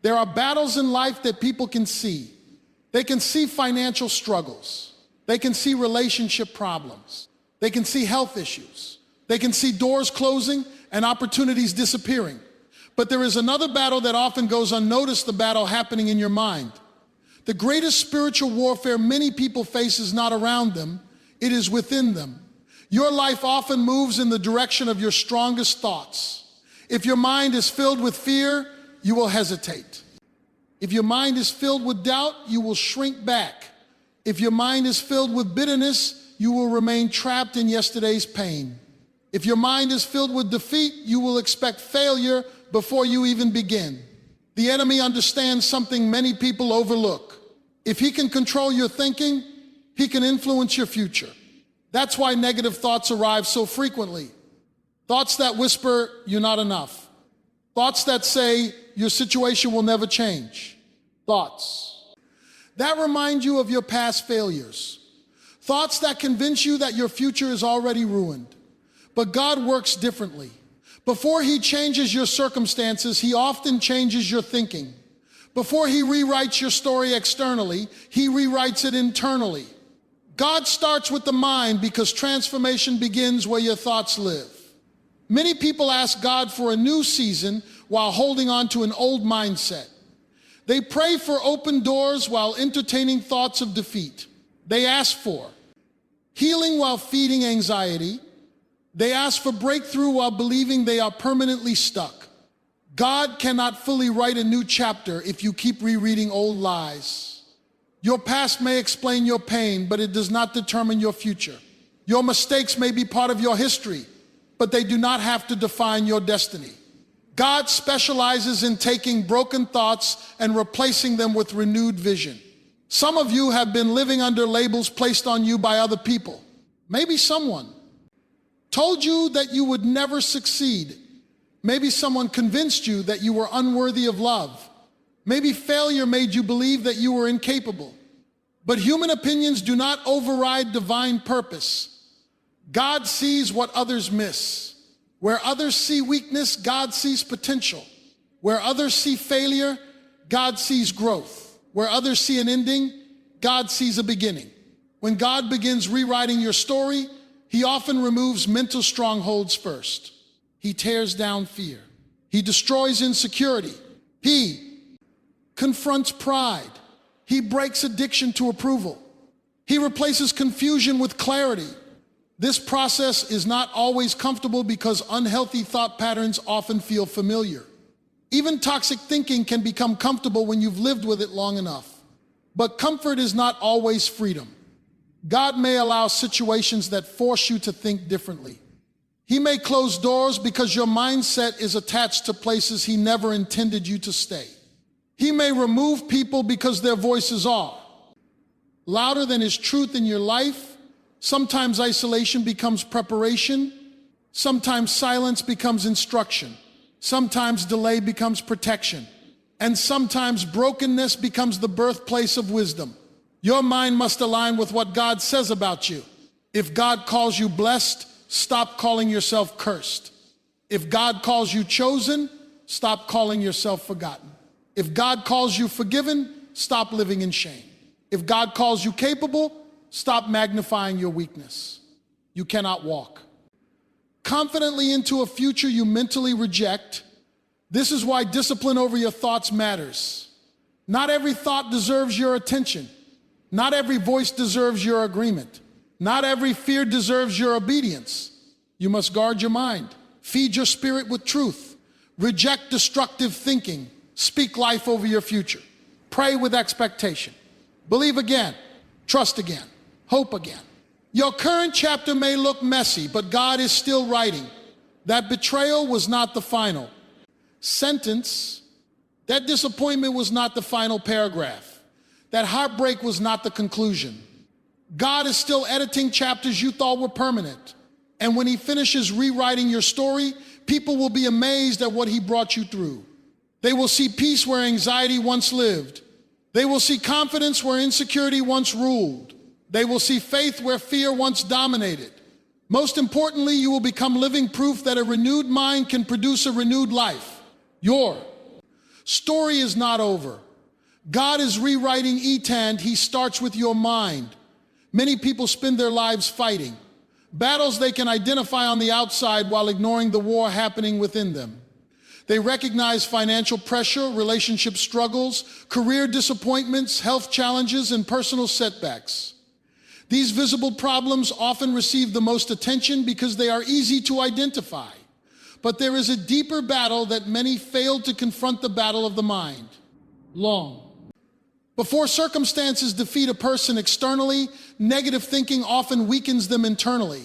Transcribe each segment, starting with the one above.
There are battles in life that people can see. They can see financial struggles. They can see relationship problems. They can see health issues. They can see doors closing and opportunities disappearing. But there is another battle that often goes unnoticed, the battle happening in your mind. The greatest spiritual warfare many people face is not around them, it is within them. Your life often moves in the direction of your strongest thoughts. If your mind is filled with fear, you will hesitate. If your mind is filled with doubt, you will shrink back. If your mind is filled with bitterness, you will remain trapped in yesterday's pain. If your mind is filled with defeat, you will expect failure before you even begin. The enemy understands something many people overlook. If he can control your thinking, he can influence your future. That's why negative thoughts arrive so frequently. Thoughts that whisper, "You're not enough." Thoughts that say, "Your situation will never change." Thoughts that remind you of your past failures. Thoughts that convince you that your future is already ruined. But God works differently. Before he changes your circumstances, he often changes your thinking. Before he rewrites your story externally, he rewrites it internally. God starts with the mind because transformation begins where your thoughts live. Many people ask God for a new season while holding on to an old mindset. They pray for open doors while entertaining thoughts of defeat. They ask for healing while feeding anxiety. They ask for breakthrough while believing they are permanently stuck. God cannot fully write a new chapter if you keep rereading old lies. Your past may explain your pain, but it does not determine your future. Your mistakes may be part of your history, but they do not have to define your destiny. God specializes in taking broken thoughts and replacing them with renewed vision. Some of you have been living under labels placed on you by other people. Maybe someone told you that you would never succeed. Maybe someone convinced you that you were unworthy of love. Maybe failure made you believe that you were incapable. But human opinions do not override divine purpose. God sees what others miss. Where others see weakness, God sees potential. Where others see failure, God sees growth. Where others see an ending, God sees a beginning. When God begins rewriting your story, he often removes mental strongholds first. He tears down fear. He destroys insecurity. He confronts pride. He breaks addiction to approval. He replaces confusion with clarity. This process is not always comfortable because unhealthy thought patterns often feel familiar. Even toxic thinking can become comfortable when you've lived with it long enough. But comfort is not always freedom. God may allow situations that force you to think differently. He may close doors because your mindset is attached to places he never intended you to stay. He may remove people because their voices are louder than his truth in your life. Sometimes isolation becomes preparation. Sometimes silence becomes instruction. Sometimes delay becomes protection. And sometimes brokenness becomes the birthplace of wisdom. Your mind must align with what God says about you. If God calls you blessed, stop calling yourself cursed. If God calls you chosen, stop calling yourself forgotten. If God calls you forgiven, stop living in shame. If God calls you capable, stop magnifying your weakness. You cannot walk confidently into a future you mentally reject. This is why discipline over your thoughts matters. Not every thought deserves your attention. Not every voice deserves your agreement. Not every fear deserves your obedience. You must guard your mind. Feed your spirit with truth. Reject destructive thinking. Speak life over your future. Pray with expectation. Believe again. Trust again. Hope again. Your current chapter may look messy, but God is still writing. That betrayal was not the final sentence. That disappointment was not the final paragraph. That heartbreak was not the conclusion. God is still editing chapters you thought were permanent. And when he finishes rewriting your story, people will be amazed at what he brought you through. They will see peace where anxiety once lived. They will see confidence where insecurity once ruled. They will see faith where fear once dominated. Most importantly, you will become living proof that a renewed mind can produce a renewed life. Your Story is not over. God is rewriting Etand. He starts with your mind. Many people spend their lives fighting battles they can identify on the outside while ignoring the war happening within them. They recognize financial pressure, relationship struggles, career disappointments, health challenges, and personal setbacks. These visible problems often receive the most attention because they are easy to identify. But there is a deeper battle that many fail to confront, the battle of the mind. Before circumstances defeat a person externally, negative thinking often weakens them internally.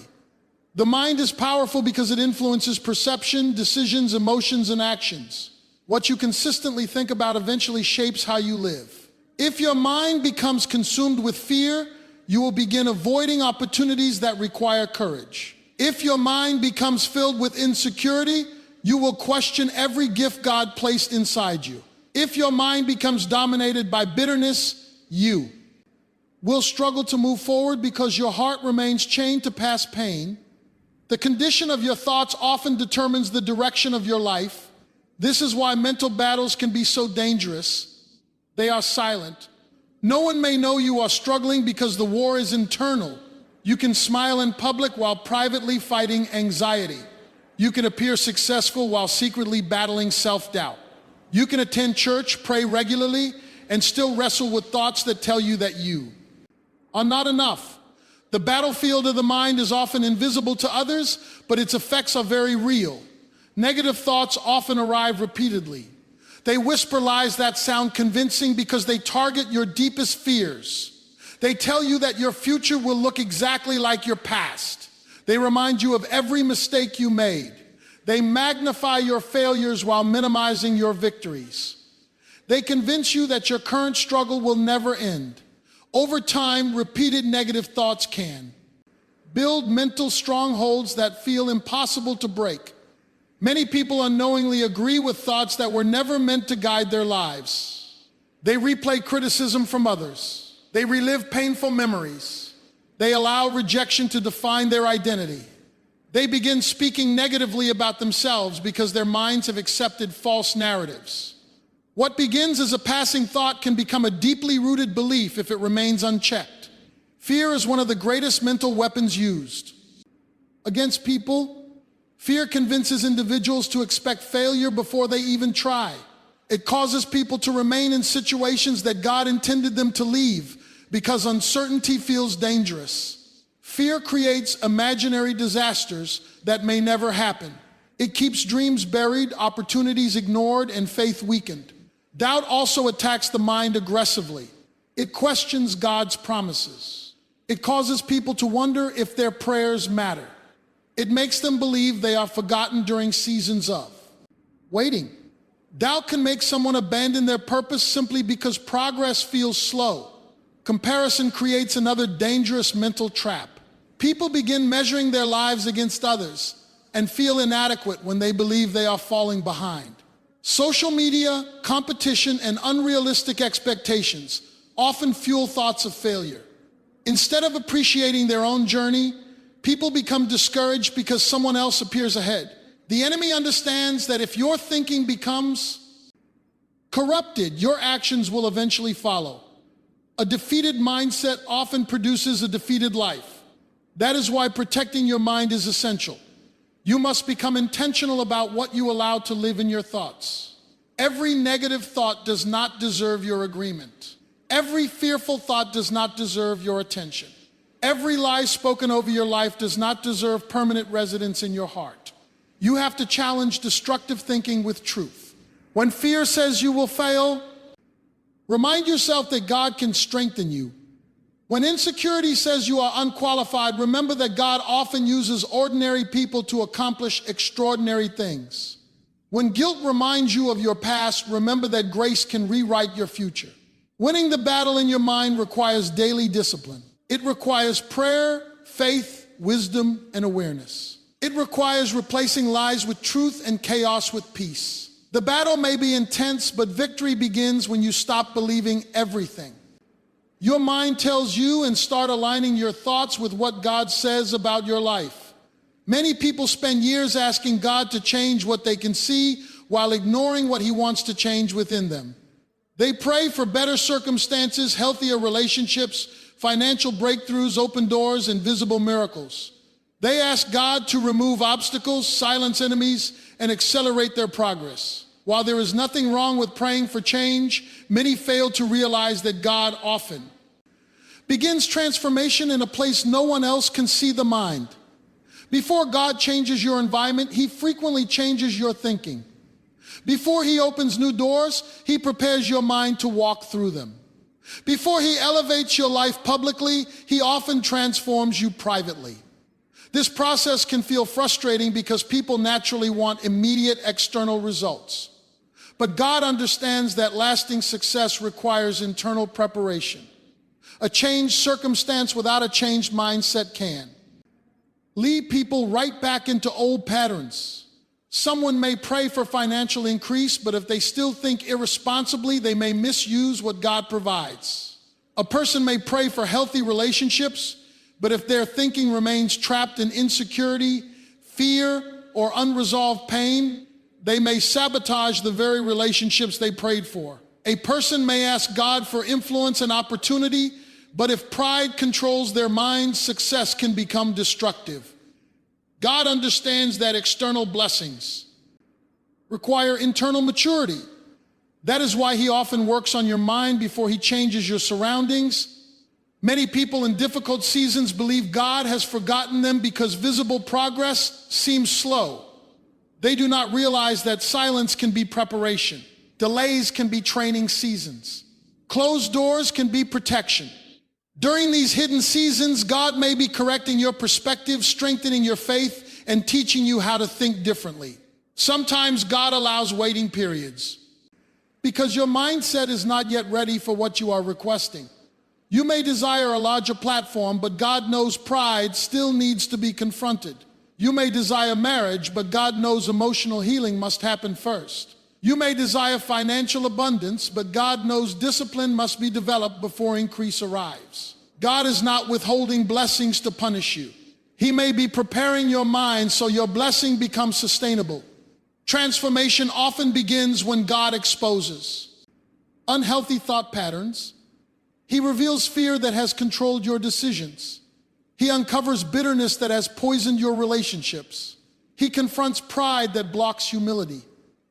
The mind is powerful because it influences perception, decisions, emotions, and actions. What you consistently think about eventually shapes how you live. If your mind becomes consumed with fear, you will begin avoiding opportunities that require courage. If your mind becomes filled with insecurity, you will question every gift God placed inside you. If your mind becomes dominated by bitterness, you will struggle to move forward because your heart remains chained to past pain. The condition of your thoughts often determines the direction of your life. This is why mental battles can be so dangerous. They are silent. No one may know you are struggling because the war is internal. You can smile in public while privately fighting anxiety. You can appear successful while secretly battling self-doubt. You can attend church, pray regularly, and still wrestle with thoughts that tell you that you are not enough. The battlefield of the mind is often invisible to others, but its effects are very real. Negative thoughts often arrive repeatedly. They whisper lies that sound convincing because they target your deepest fears. They tell you that your future will look exactly like your past. They remind you of every mistake you made. They magnify your failures while minimizing your victories. They convince you that your current struggle will never end. Over time, repeated negative thoughts can build mental strongholds that feel impossible to break. Many people unknowingly agree with thoughts that were never meant to guide their lives. They replay criticism from others. They relive painful memories. They allow rejection to define their identity. They begin speaking negatively about themselves because their minds have accepted false narratives. What begins as a passing thought can become a deeply rooted belief if it remains unchecked. Fear is one of the greatest mental weapons used against people. Fear convinces individuals to expect failure before they even try. It causes people to remain in situations that God intended them to leave because uncertainty feels dangerous. Fear creates imaginary disasters that may never happen. It keeps dreams buried, opportunities ignored, and faith weakened. Doubt also attacks the mind aggressively. It questions God's promises. It causes people to wonder if their prayers matter. It makes them believe they are forgotten during seasons of waiting. Doubt can make someone abandon their purpose simply because progress feels slow. Comparison creates another dangerous mental trap. People begin measuring their lives against others and feel inadequate when they believe they are falling behind. Social media, competition, and unrealistic expectations often fuel thoughts of failure. Instead of appreciating their own journey, people become discouraged because someone else appears ahead. The enemy understands that if your thinking becomes corrupted, your actions will eventually follow. A defeated mindset often produces a defeated life. That is why protecting your mind is essential. You must become intentional about what you allow to live in your thoughts. Every negative thought does not deserve your agreement. Every fearful thought does not deserve your attention. Every lie spoken over your life does not deserve permanent residence in your heart. You have to challenge destructive thinking with truth. When fear says you will fail, remind yourself that God can strengthen you. When insecurity says you are unqualified, remember that God often uses ordinary people to accomplish extraordinary things. When guilt reminds you of your past, remember that grace can rewrite your future. Winning the battle in your mind requires daily discipline. It requires prayer, faith, wisdom, and awareness. It requires replacing lies with truth and chaos with peace. The battle may be intense, but victory begins when you stop believing everything your mind tells you and start aligning your thoughts with what God says about your life. Many people spend years asking God to change what they can see while ignoring what he wants to change within them. They pray for better circumstances, healthier relationships, financial breakthroughs, open doors, and visible miracles. They ask God to remove obstacles, silence enemies, and accelerate their progress. While there is nothing wrong with praying for change, many fail to realize that God often begins transformation in a place no one else can see the mind. Before God changes your environment, he frequently changes your thinking. Before he opens new doors, he prepares your mind to walk through them. Before he elevates your life publicly, he often transforms you privately. This process can feel frustrating because people naturally want immediate external results. But God understands that lasting success requires internal preparation. A changed circumstance without a changed mindset can lead people right back into old patterns. Someone may pray for financial increase, but if they still think irresponsibly, they may misuse what God provides. A person may pray for healthy relationships, but if their thinking remains trapped in insecurity, fear, or unresolved pain, they may sabotage the very relationships they prayed for. A person may ask God for influence and opportunity, but if pride controls their mind, success can become destructive. God understands that external blessings require internal maturity. That is why he often works on your mind before he changes your surroundings. Many people in difficult seasons believe God has forgotten them because visible progress seems slow. They do not realize that silence can be preparation. Delays can be training seasons. Closed doors can be protection. During these hidden seasons, God may be correcting your perspective, strengthening your faith, and teaching you how to think differently. Sometimes God allows waiting periods because your mindset is not yet ready for what you are requesting. You may desire a larger platform, but God knows pride still needs to be confronted. You may desire marriage, but God knows emotional healing must happen first. You may desire financial abundance, but God knows discipline must be developed before increase arrives. God is not withholding blessings to punish you. He may be preparing your mind so your blessing becomes sustainable. Transformation often begins when God exposes unhealthy thought patterns. He reveals fear that has controlled your decisions. He uncovers bitterness that has poisoned your relationships. He confronts pride that blocks humility.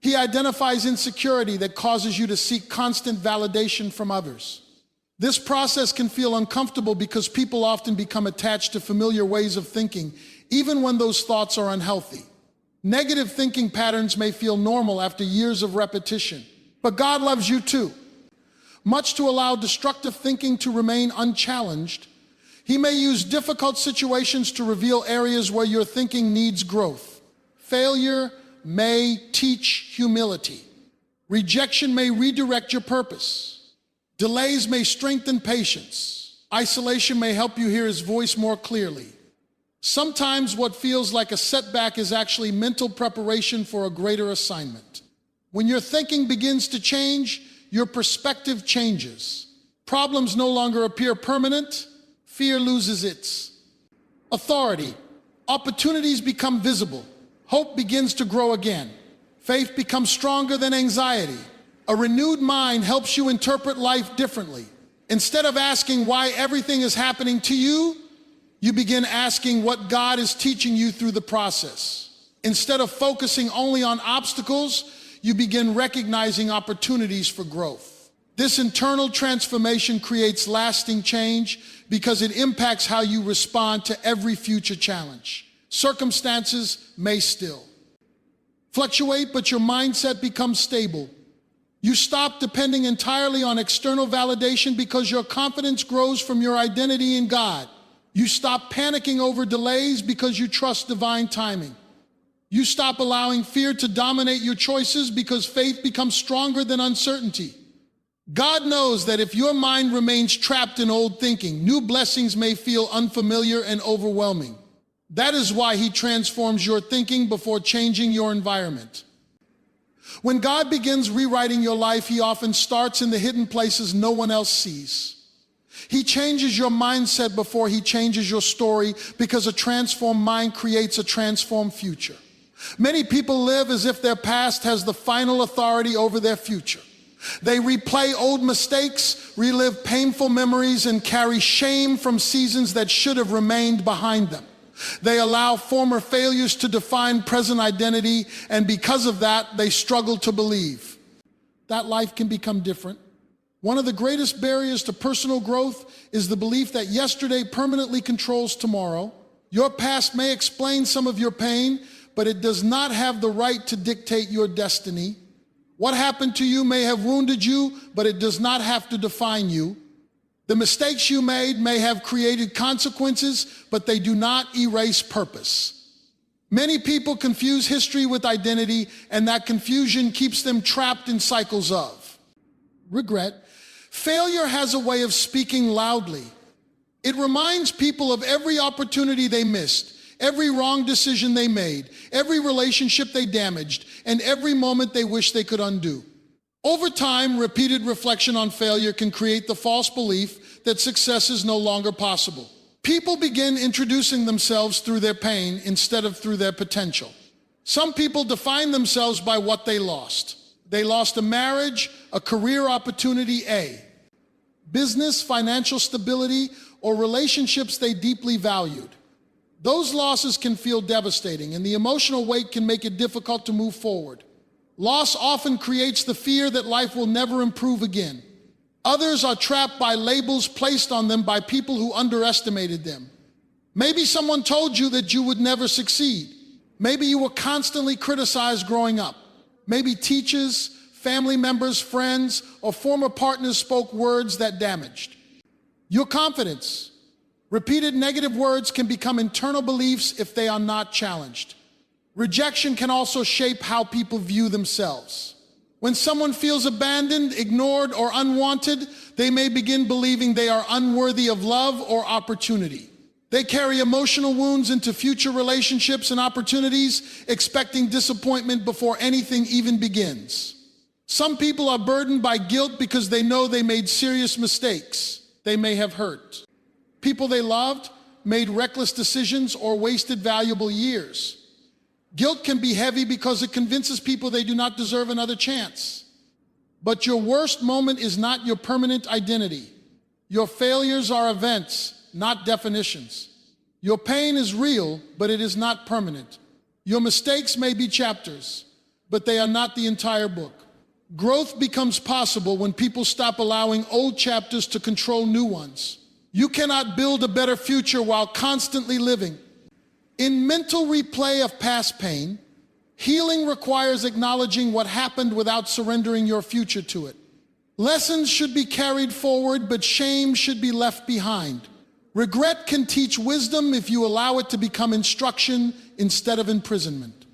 He identifies insecurity that causes you to seek constant validation from others. This process can feel uncomfortable because people often become attached to familiar ways of thinking, even when those thoughts are unhealthy. Negative thinking patterns may feel normal after years of repetition, but God loves you too. Much to allow destructive thinking to remain unchallenged, he may use difficult situations to reveal areas where your thinking needs growth. Failure may teach humility. Rejection may redirect your purpose. Delays may strengthen patience. Isolation may help you hear his voice more clearly. Sometimes what feels like a setback is actually mental preparation for a greater assignment. When your thinking begins to change, your perspective changes. Problems no longer appear permanent. Fear loses its authority. Opportunities become visible. Hope begins to grow again. Faith becomes stronger than anxiety. A renewed mind helps you interpret life differently. Instead of asking why everything is happening to you, you begin asking what God is teaching you through the process. Instead of focusing only on obstacles, you begin recognizing opportunities for growth. This internal transformation creates lasting change because it impacts how you respond to every future challenge. Circumstances may still fluctuate, but your mindset becomes stable. You stop depending entirely on external validation because your confidence grows from your identity in God. You stop panicking over delays because you trust divine timing. You stop allowing fear to dominate your choices because faith becomes stronger than uncertainty. God knows that if your mind remains trapped in old thinking, new blessings may feel unfamiliar and overwhelming. That is why he transforms your thinking before changing your environment. When God begins rewriting your life, he often starts in the hidden places no one else sees. He changes your mindset before he changes your story because a transformed mind creates a transformed future. Many people live as if their past has the final authority over their future. They replay old mistakes, relive painful memories, and carry shame from seasons that should have remained behind them. They allow former failures to define present identity, and because of that, they struggle to believe that life can become different. One of the greatest barriers to personal growth is the belief that yesterday permanently controls tomorrow. Your past may explain some of your pain, but it does not have the right to dictate your destiny. What happened to you may have wounded you, but it does not have to define you. The mistakes you made may have created consequences, but they do not erase purpose. Many people confuse history with identity, and that confusion keeps them trapped in cycles of regret. Failure has a way of speaking loudly. It reminds people of every opportunity they missed, every wrong decision they made, every relationship they damaged, and every moment they wish they could undo. Over time, repeated reflection on failure can create the false belief that success is no longer possible. People begin introducing themselves through their pain instead of through their potential. Some people define themselves by what they lost. They lost a marriage, a career opportunity, business, financial stability, or relationships they deeply valued. Those losses can feel devastating, and the emotional weight can make it difficult to move forward. Loss often creates the fear that life will never improve again. Others are trapped by labels placed on them by people who underestimated them. Maybe someone told you that you would never succeed. Maybe you were constantly criticized growing up. Maybe teachers, family members, friends, or former partners spoke words that damaged your confidence. Repeated negative words can become internal beliefs if they are not challenged. Rejection can also shape how people view themselves. When someone feels abandoned, ignored, or unwanted, they may begin believing they are unworthy of love or opportunity. They carry emotional wounds into future relationships and opportunities, expecting disappointment before anything even begins. Some people are burdened by guilt because they know they made serious mistakes they may have hurt. People they loved made reckless decisions or wasted valuable years. Guilt can be heavy because it convinces people they do not deserve another chance. But your worst moment is not your permanent identity. Your failures are events, not definitions. Your pain is real, but it is not permanent. Your mistakes may be chapters, but they are not the entire book. Growth becomes possible when people stop allowing old chapters to control new ones. You cannot build a better future while constantly living in mental replay of past pain. Healing requires acknowledging what happened without surrendering your future to it. Lessons should be carried forward, but shame should be left behind. Regret can teach wisdom if you allow it to become instruction instead of imprisonment.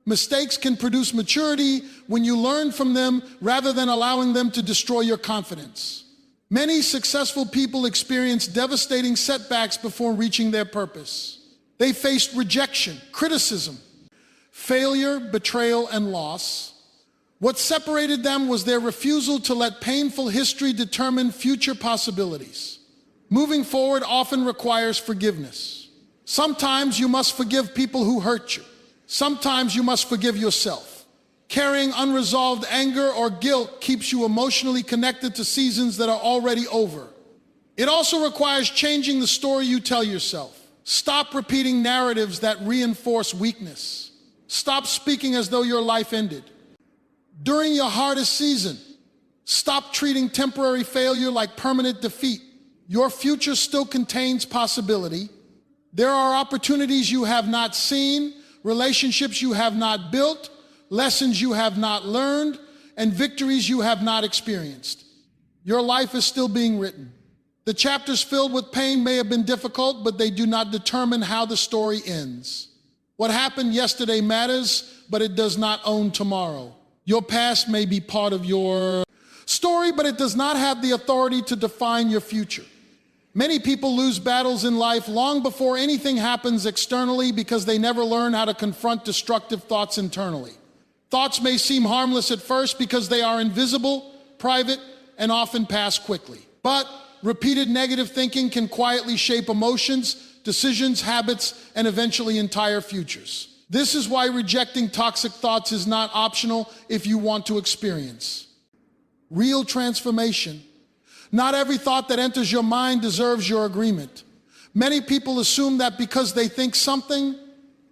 Mistakes can produce maturity when you learn from them rather than allowing them to destroy your confidence. Many successful people experience devastating setbacks before reaching their purpose. They faced rejection, criticism, failure, betrayal, and loss. What separated them was their refusal to let painful history determine future possibilities. Moving forward often requires forgiveness. Sometimes you must forgive people who hurt you. Sometimes you must forgive yourself. Carrying unresolved anger or guilt keeps you emotionally connected to seasons that are already over. It also requires changing the story you tell yourself. Stop repeating narratives that reinforce weakness. Stop speaking as though your life ended. During your hardest season, stop treating temporary failure like permanent defeat. Your future still contains possibility. There are opportunities you have not seen, relationships you have not built, lessons you have not learned, and victories you have not experienced. Your life is still being written. The chapters filled with pain may have been difficult, but they do not determine how the story ends. What happened yesterday matters, but it does not own tomorrow. Your past may be part of your story, but it does not have the authority to define your future. Many people lose battles in life long before anything happens externally because they never learn how to confront destructive thoughts internally. Thoughts may seem harmless at first because they are invisible, private, and often pass quickly. But repeated negative thinking can quietly shape emotions, decisions, habits, and eventually entire futures. This is why rejecting toxic thoughts is not optional if you want to experience real transformation. Not every thought that enters your mind deserves your agreement. Many people assume that because they think something,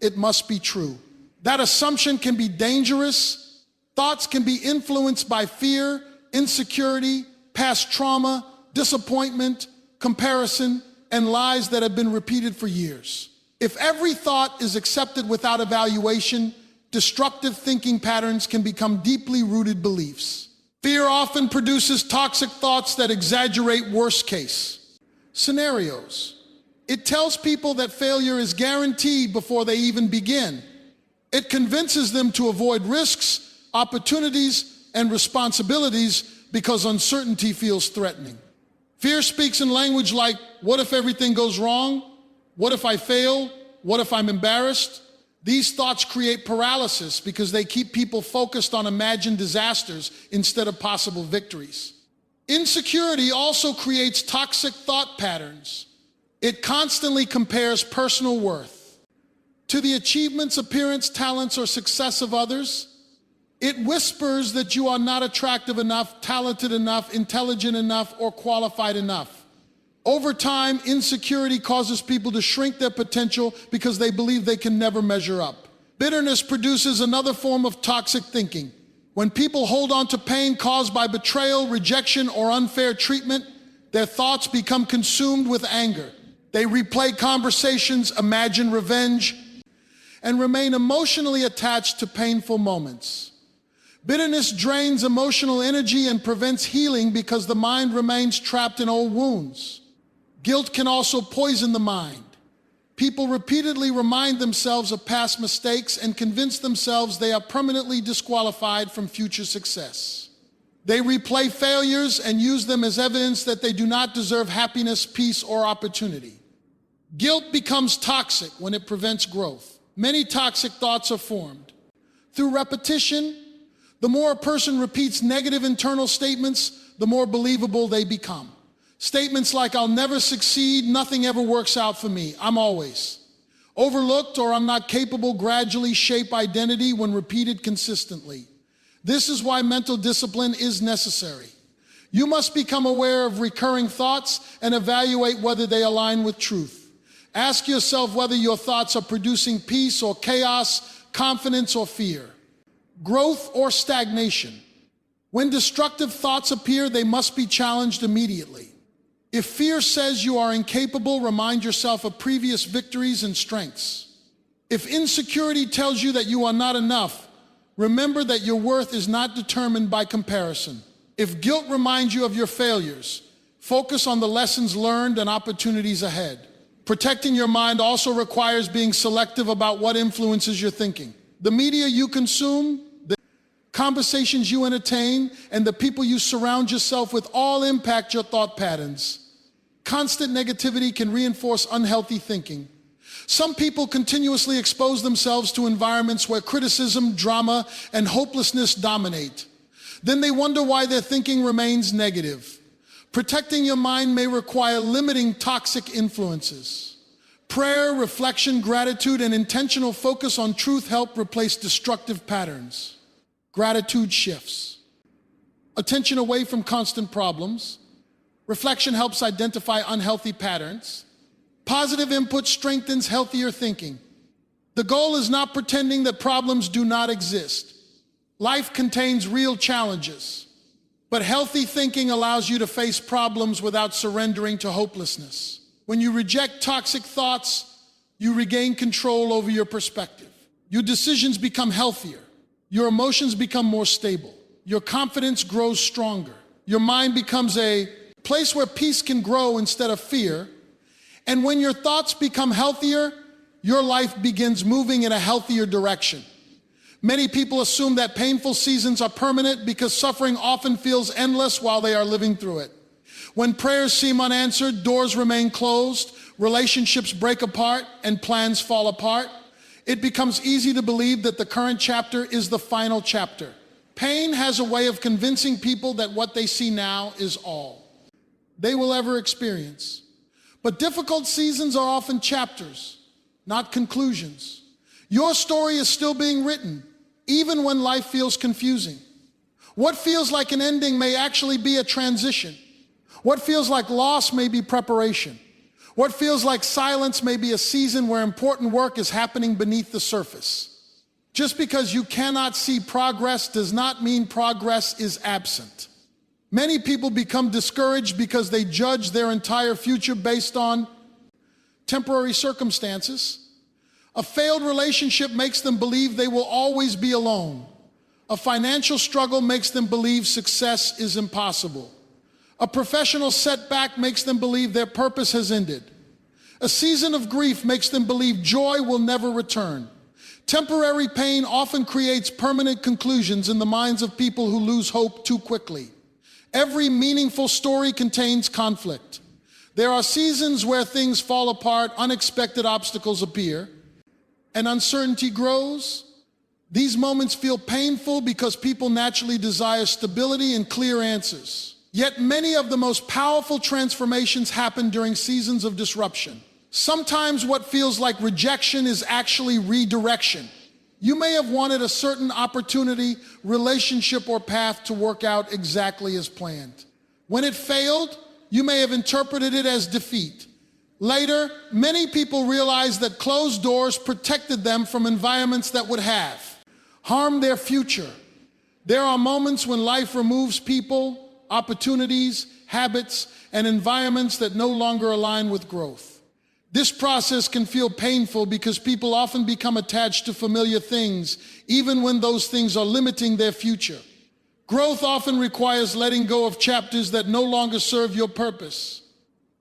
it must be true. That assumption can be dangerous. Thoughts can be influenced by fear, insecurity, past trauma, disappointment, comparison, and lies that have been repeated for years. If every thought is accepted without evaluation, destructive thinking patterns can become deeply rooted beliefs. Fear often produces toxic thoughts that exaggerate worst-case scenarios. It tells people that failure is guaranteed before they even begin. It convinces them to avoid risks, opportunities, and responsibilities because uncertainty feels threatening. Fear speaks in language like, what if everything goes wrong? What if I fail? What if I'm embarrassed? These thoughts create paralysis because they keep people focused on imagined disasters instead of possible victories. Insecurity also creates toxic thought patterns. It constantly compares personal worth to the achievements, appearance, talents, or success of others. It whispers that you are not attractive enough, talented enough, intelligent enough, or qualified enough. Over time, insecurity causes people to shrink their potential because they believe they can never measure up. Bitterness produces another form of toxic thinking. When people hold on to pain caused by betrayal, rejection, or unfair treatment, their thoughts become consumed with anger. They replay conversations, imagine revenge, and remain emotionally attached to painful moments. Bitterness drains emotional energy and prevents healing because the mind remains trapped in old wounds. Guilt can also poison the mind. People repeatedly remind themselves of past mistakes and convince themselves they are permanently disqualified from future success. They replay failures and use them as evidence that they do not deserve happiness, peace, or opportunity. Guilt becomes toxic when it prevents growth. Many toxic thoughts are formed through repetition. The more a person repeats negative internal statements, the more believable they become. Statements like, I'll never succeed, nothing ever works out for me, I'm always overlooked, or I'm not capable gradually shape identity when repeated consistently. This is why mental discipline is necessary. You must become aware of recurring thoughts and evaluate whether they align with truth. Ask yourself whether your thoughts are producing peace or chaos, confidence or fear, growth or stagnation. When destructive thoughts appear, they must be challenged immediately. If fear says you are incapable, remind yourself of previous victories and strengths. If insecurity tells you that you are not enough, remember that your worth is not determined by comparison. If guilt reminds you of your failures, focus on the lessons learned and opportunities ahead. Protecting your mind also requires being selective about what influences your thinking. The media you consume, the conversations you entertain, and the people you surround yourself with all impact your thought patterns. Constant negativity can reinforce unhealthy thinking. Some people continuously expose themselves to environments where criticism, drama, and hopelessness dominate. Then they wonder why their thinking remains negative. Protecting your mind may require limiting toxic influences. Prayer, reflection, gratitude, and intentional focus on truth help replace destructive patterns. Gratitude shifts attention away from constant problems. Reflection helps identify unhealthy patterns. Positive input strengthens healthier thinking. The goal is not pretending that problems do not exist. Life contains real challenges, but healthy thinking allows you to face problems without surrendering to hopelessness. When you reject toxic thoughts, you regain control over your perspective. Your decisions become healthier. Your emotions become more stable. Your confidence grows stronger. Your mind becomes a place where peace can grow instead of fear. And when your thoughts become healthier, your life begins moving in a healthier direction. Many people assume that painful seasons are permanent because suffering often feels endless while they are living through it. When prayers seem unanswered, doors remain closed, relationships break apart, and plans fall apart, it becomes easy to believe that the current chapter is the final chapter. Pain has a way of convincing people that what they see now is all they will ever experience. But difficult seasons are often chapters, not conclusions. Your story is still being written, even when life feels confusing. What feels like an ending may actually be a transition. What feels like loss may be preparation. What feels like silence may be a season where important work is happening beneath the surface. Just because you cannot see progress does not mean progress is absent. Many people become discouraged because they judge their entire future based on temporary circumstances. A failed relationship makes them believe they will always be alone. A financial struggle makes them believe success is impossible. A professional setback makes them believe their purpose has ended. A season of grief makes them believe joy will never return. Temporary pain often creates permanent conclusions in the minds of people who lose hope too quickly. Every meaningful story contains conflict. There are seasons where things fall apart, unexpected obstacles appear, and uncertainty grows. These moments feel painful because people naturally desire stability and clear answers. Yet many of the most powerful transformations happen during seasons of disruption. Sometimes what feels like rejection is actually redirection. You may have wanted a certain opportunity, relationship, or path to work out exactly as planned. When it failed, you may have interpreted it as defeat. Later, many people realize that closed doors protected them from environments that would have harmed their future. There are moments when life removes people, opportunities, habits, and environments that no longer align with growth. This process can feel painful because people often become attached to familiar things, even when those things are limiting their future. Growth often requires letting go of chapters that no longer serve your purpose.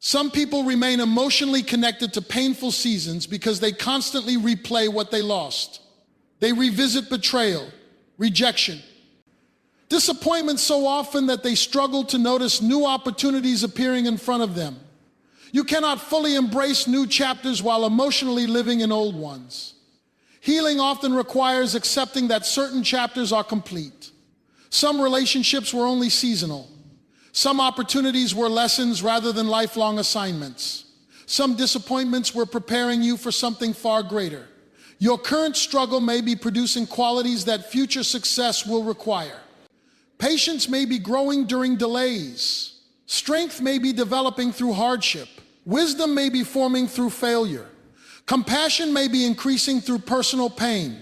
Some people remain emotionally connected to painful seasons because they constantly replay what they lost. They revisit betrayal, rejection, disappointment so often that they struggle to notice new opportunities appearing in front of them. You cannot fully embrace new chapters while emotionally living in old ones. Healing often requires accepting that certain chapters are complete. Some relationships were only seasonal. Some opportunities were lessons rather than lifelong assignments. Some disappointments were preparing you for something far greater. Your current struggle may be producing qualities that future success will require. Patience may be growing during delays. Strength may be developing through hardship. Wisdom may be forming through failure. Compassion may be increasing through personal pain.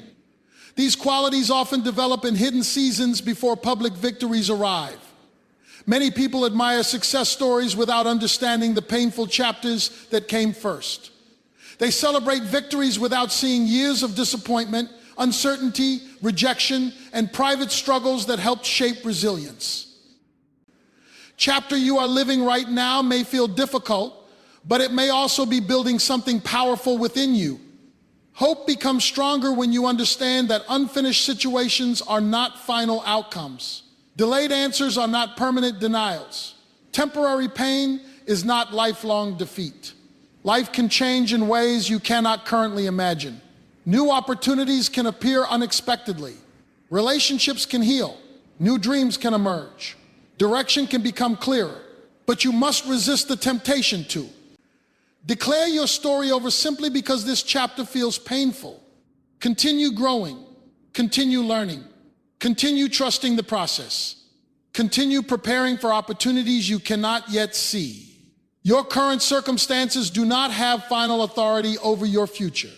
These qualities often develop in hidden seasons before public victories arrive. Many people admire success stories without understanding the painful chapters that came first. They celebrate victories without seeing years of disappointment, uncertainty, rejection, and private struggles that helped shape resilience. Chapter you are living right now may feel difficult, but it may also be building something powerful within you. Hope becomes stronger when you understand that unfinished situations are not final outcomes. Delayed answers are not permanent denials. Temporary pain is not lifelong defeat. Life can change in ways you cannot currently imagine. New opportunities can appear unexpectedly. Relationships can heal. New dreams can emerge. Direction can become clearer, but you must resist the temptation to declare your story over simply because this chapter feels painful. Continue growing, continue learning, continue trusting the process, continue preparing for opportunities you cannot yet see. Your current circumstances do not have final authority over your future.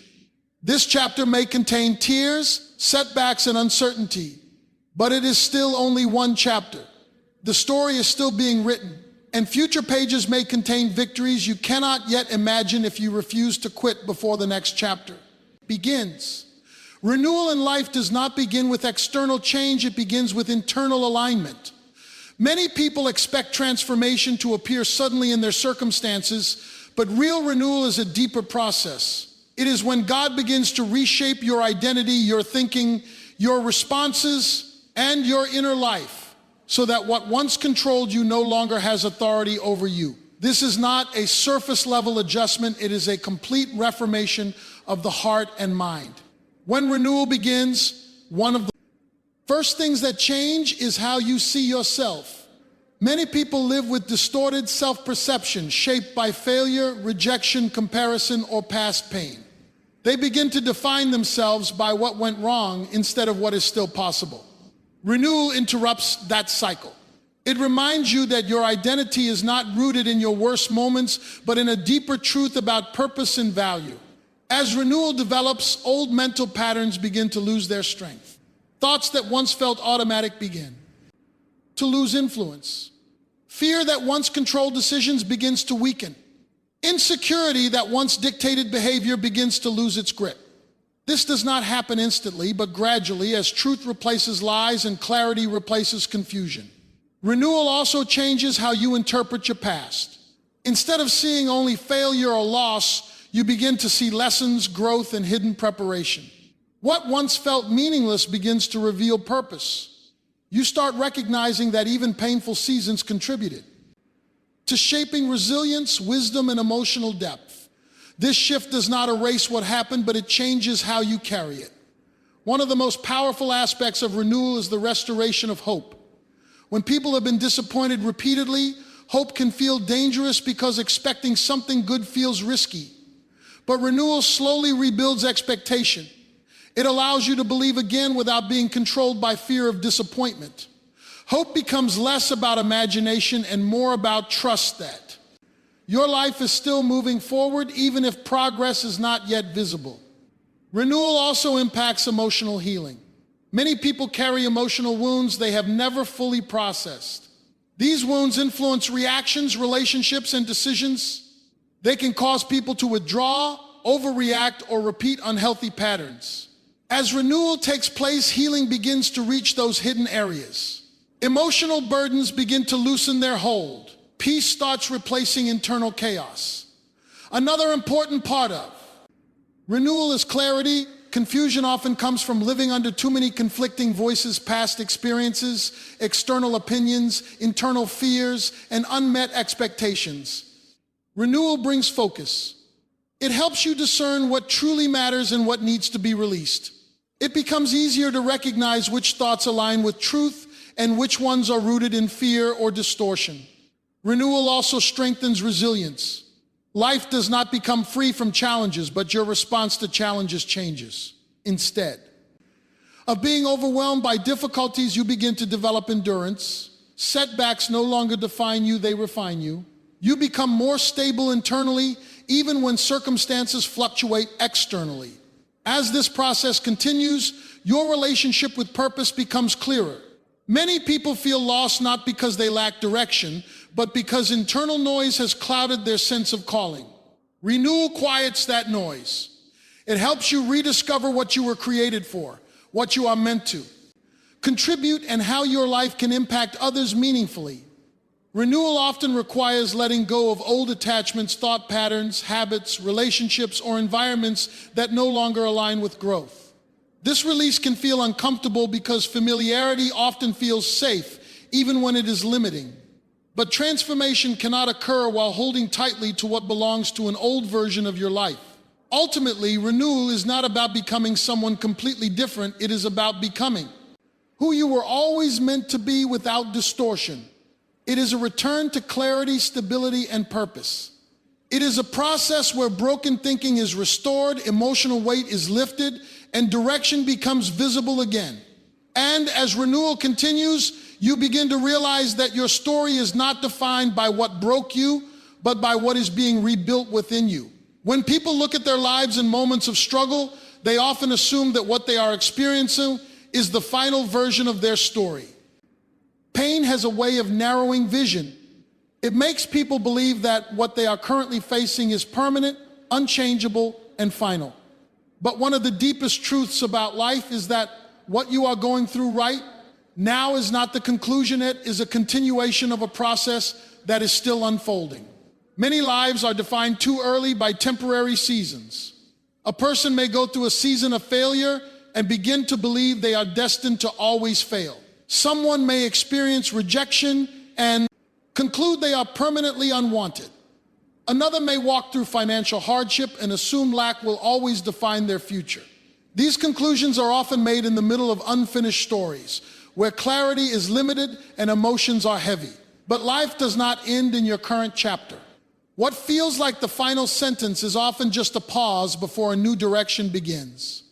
This chapter may contain tears, setbacks, and uncertainty, but it is still only one chapter. The story is still being written, and future pages may contain victories you cannot yet imagine if you refuse to quit before the next chapter begins. Renewal in life does not begin with external change, it begins with internal alignment. Many people expect transformation to appear suddenly in their circumstances, but real renewal is a deeper process. It is when God begins to reshape your identity, your thinking, your responses, and your inner life, so that what once controlled you no longer has authority over you. This is not a surface level adjustment, it is a complete reformation of the heart and mind. When renewal begins, one of the first things that change is how you see yourself. Many people live with distorted self-perception shaped by failure, rejection, comparison, or past pain. They begin to define themselves by what went wrong instead of what is still possible. Renewal interrupts that cycle. It reminds you that your identity is not rooted in your worst moments, but in a deeper truth about purpose and value. As renewal develops, old mental patterns begin to lose their strength. Thoughts that once felt automatic begin to lose influence. Fear that once controlled decisions begins to weaken. Insecurity that once dictated behavior begins to lose its grip. This does not happen instantly, but gradually as truth replaces lies and clarity replaces confusion. Renewal also changes how you interpret your past. Instead of seeing only failure or loss, you begin to see lessons, growth, and hidden preparation. What once felt meaningless begins to reveal purpose. You start recognizing that even painful seasons contributed to shaping resilience, wisdom, and emotional depth. This shift does not erase what happened, but it changes how you carry it. One of the most powerful aspects of renewal is the restoration of hope. When people have been disappointed repeatedly, hope can feel dangerous because expecting something good feels risky. But renewal slowly rebuilds expectation. It allows you to believe again without being controlled by fear of disappointment. Hope becomes less about imagination and more about trust that your life is still moving forward even if progress is not yet visible. Renewal also impacts emotional healing. Many people carry emotional wounds they have never fully processed. These wounds influence reactions, relationships, and decisions. They can cause people to withdraw, overreact, or repeat unhealthy patterns. As renewal takes place, healing begins to reach those hidden areas. Emotional burdens begin to loosen their hold. Peace starts replacing internal chaos. Another important part of renewal is clarity. Confusion often comes from living under too many conflicting voices, past experiences, external opinions, internal fears, and unmet expectations. Renewal brings focus. It helps you discern what truly matters and what needs to be released. It becomes easier to recognize which thoughts align with truth and which ones are rooted in fear or distortion. Renewal also strengthens resilience. Life does not become free from challenges, but your response to challenges changes. Instead of being overwhelmed by difficulties, you begin to develop endurance. Setbacks no longer define you, they refine you. You become more stable internally, even when circumstances fluctuate externally. As this process continues, your relationship with purpose becomes clearer. Many people feel lost not because they lack direction, but because internal noise has clouded their sense of calling. Renewal quiets that noise. It helps you rediscover what you were created for, what you are meant to contribute, and how your life can impact others meaningfully. Renewal often requires letting go of old attachments, thought patterns, habits, relationships, or environments that no longer align with growth. This release can feel uncomfortable because familiarity often feels safe, even when it is limiting. But transformation cannot occur while holding tightly to what belongs to an old version of your life. Ultimately, renewal is not about becoming someone completely different. It is about becoming who you were always meant to be without distortion. It is a return to clarity, stability, and purpose. It is a process where broken thinking is restored, emotional weight is lifted, and direction becomes visible again. And as renewal continues, you begin to realize that your story is not defined by what broke you, but by what is being rebuilt within you. When people look at their lives in moments of struggle, they often assume that what they are experiencing is the final version of their story. Pain has a way of narrowing vision. It makes people believe that what they are currently facing is permanent, unchangeable, and final. But one of the deepest truths about life is that what you are going through right now is not the conclusion, it is a continuation of a process that is still unfolding. Many lives are defined too early by temporary seasons. A person may go through a season of failure and begin to believe they are destined to always fail. Someone may experience rejection and conclude they are permanently unwanted. Another may walk through financial hardship and assume lack will always define their future. These conclusions are often made in the middle of unfinished stories, where clarity is limited and emotions are heavy. But life does not end in your current chapter. What feels like the final sentence is often just a pause before a new direction begins.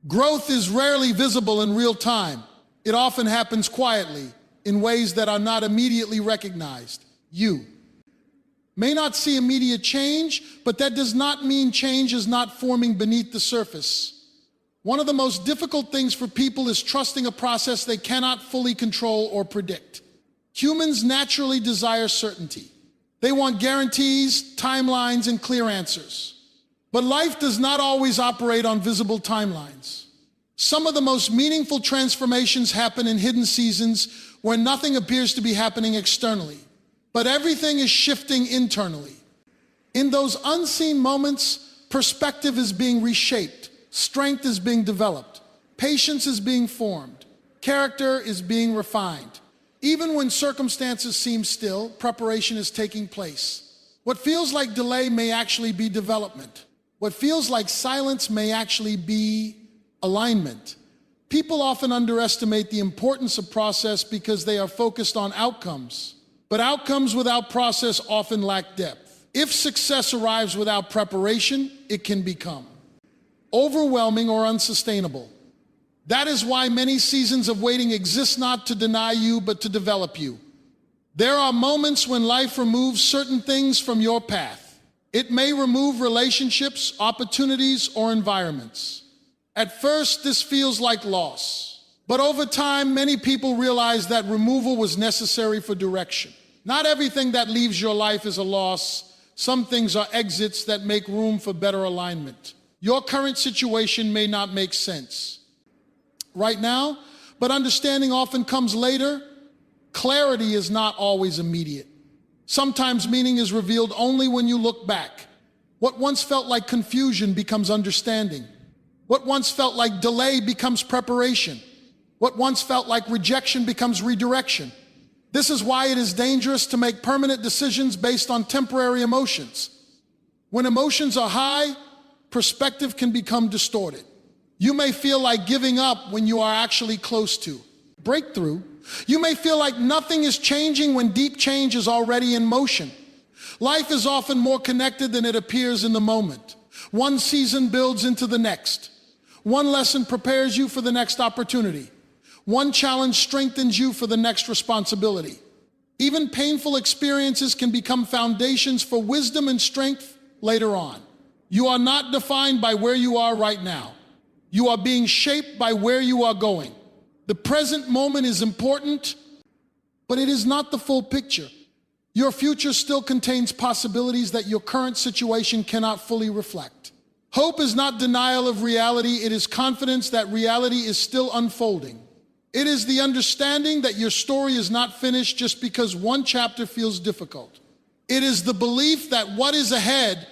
Growth is rarely visible in real time. It often happens quietly, in ways that are not immediately recognized. You may not see immediate change, but that does not mean change is not forming beneath the surface. One of the most difficult things for people is trusting a process they cannot fully control or predict. Humans naturally desire certainty. They want guarantees, timelines, and clear answers. But life does not always operate on visible timelines. Some of the most meaningful transformations happen in hidden seasons where nothing appears to be happening externally, but everything is shifting internally. In those unseen moments, perspective is being reshaped, strength is being developed, patience is being formed, character is being refined. Even when circumstances seem still, preparation is taking place. What feels like delay may actually be development. What feels like silence may actually be alignment. People often underestimate the importance of process because they are focused on outcomes. But outcomes without process often lack depth. If success arrives without preparation, it can become overwhelming or unsustainable. That is why many seasons of waiting exist not to deny you, but to develop you. There are moments when life removes certain things from your path. It may remove relationships, opportunities, or environments. At first, this feels like loss. But over time, many people realize that removal was necessary for direction. Not everything that leaves your life is a loss. Some things are exits that make room for better alignment. Your current situation may not make sense right now, but understanding often comes later. Clarity is not always immediate. Sometimes meaning is revealed only when you look back. What once felt like confusion becomes understanding. What once felt like delay becomes preparation. What once felt like rejection becomes redirection. This is why it is dangerous to make permanent decisions based on temporary emotions. When emotions are high, perspective can become distorted. You may feel like giving up when you are actually close to breakthrough. You may feel like nothing is changing when deep change is already in motion. Life is often more connected than it appears in the moment. One season builds into the next. One lesson prepares you for the next opportunity. One challenge strengthens you for the next responsibility. Even painful experiences can become foundations for wisdom and strength later on. You are not defined by where you are right now. You are being shaped by where you are going. The present moment is important, but it is not the full picture. Your future still contains possibilities that your current situation cannot fully reflect. Hope is not denial of reality. It is confidence that reality is still unfolding. It is the understanding that your story is not finished just because one chapter feels difficult. It is the belief that what is ahead